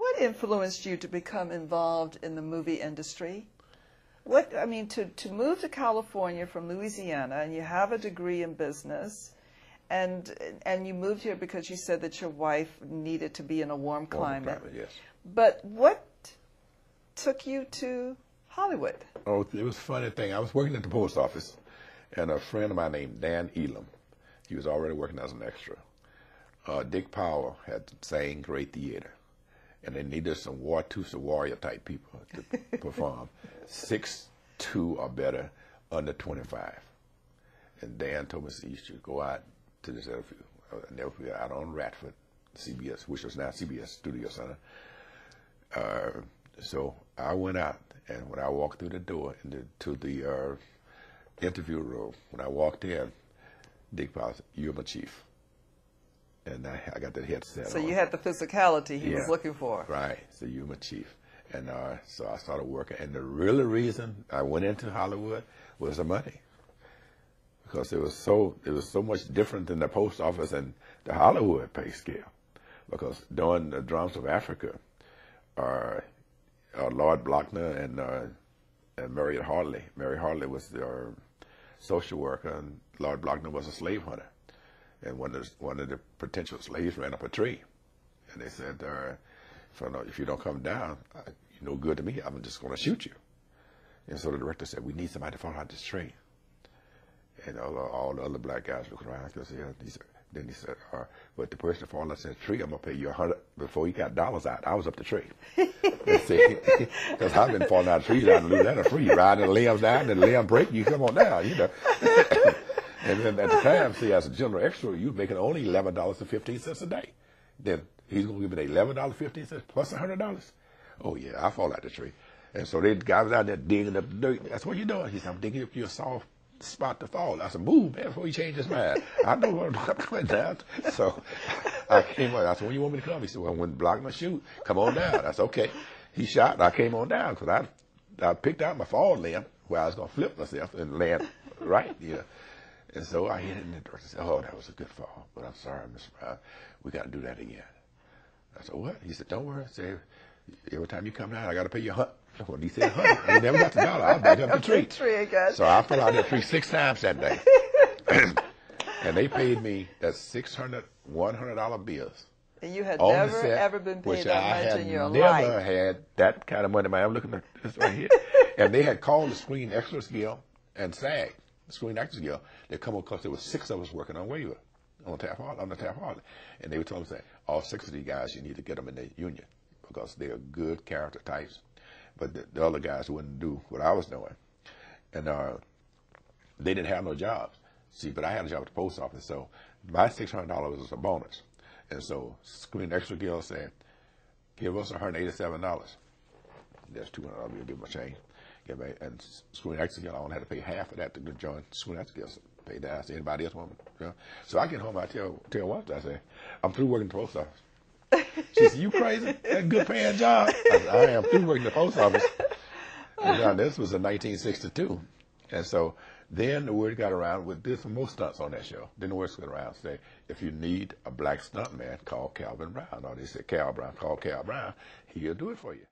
What influenced you to become involved in the movie industry? What, I mean, to move to California from Louisiana, and you have a degree in business, and you moved here because you said that your wife needed to be in a warm climate. Yes. But what took you to Hollywood? Oh, it was a funny thing. I was working at the post office, and a friend of mine named Dan Elam, he was already working as an extra. Dick Powell had sang great theater, and they needed some warrior type people to perform 6'2" or better, under 25. And Dan told me, you should go out to this interview. I never forget, out on Radford, CBS, which was now CBS Studio Center. So I went out, and when I walked through the door to the interview room, when I walked in, Dick Powell said, "You're my chief." And I got that headset on. So you had the physicality he was looking for. Right. So you're my chief. And so I started working. And the real reason I went into Hollywood was the money. Because it was so much different than the post office and the Hollywood pay scale. Because during the Drums of Africa, Lord Blockner and Mary Hartley was the social worker, and Lord Blockner was a slave hunter. And one of the potential slaves ran up a tree, and they said, "If you don't come down, you're no good to me. I'm just going to shoot you." And so the director said, "We need somebody to fall out this tree." And all the other black guys looked around. Then he said, "But the person that falls out the tree, I'm gonna pay you $100." Before he got dollars out, I was up the tree. Because I've been falling out of trees, I lose that for free. You ride the limbs down, and the limb break, you come on down, you know. And then at the time, see, as a general extra, you were making only $11.15 a day. Then he's going to give me $11.15 plus $100. Oh, yeah, I fall out the tree. And so they guys out there digging up the dirt. That's what you're doing. He said, "I'm digging up your soft spot to fall." I said, "Move, man, before you change his mind." I know what I'm coming down. So I came on. I said, "When you want me to come?" He said, "Well, when Blockner shoot, come on down." I said, "Okay." He shot, and I came on down because I picked out my fall limb where I was going to flip myself and land right, yeah. And so I hit it, and the director said, "Oh, that was a good fall, but I'm sorry, Mr. Brown, we got to do that again." I said, "What?" He said, "Don't worry. Say, every time you come down, I got to pay you $100." When he said $100, he never got the dollar. I was back up the tree. Again. So I fell out that tree 6 times that day. And they paid me that $100 bills. And you had never, ever been paid that much in your life. I never had that kind of money. Man, I'm looking at this right here. And they had called the Screen Extras Guild and SAG, the Screen Actors Guild. They come because there was 6 of us working on waiver on the Taft-Hartley. And they would tell them, all 6 of these guys, you need to get them in the union because they are good character types. But the other guys wouldn't do what I was doing. And they didn't have no jobs. See, but I had a job at the post office, so my $600 was a bonus. And so Screen Extra Guild said, "Give us $187. There's $200, we'll give them a change." And Screen Extra Guild, I only had to pay half of that to join Screen Extra Guild. Pay that. I said, "Anybody else want me?" You know? So I get home, I tell wife, I say, "I'm through working at the post office." She said, "You crazy? That's a good paying job." I said, "I am through working at the post office." And this was in 1962. And so then the word got around, we did some more stunts on that show. Then the word got around, say, "If you need a black stuntman, call Calvin Brown." Or they said, "Cal Brown, call Cal Brown. He'll do it for you."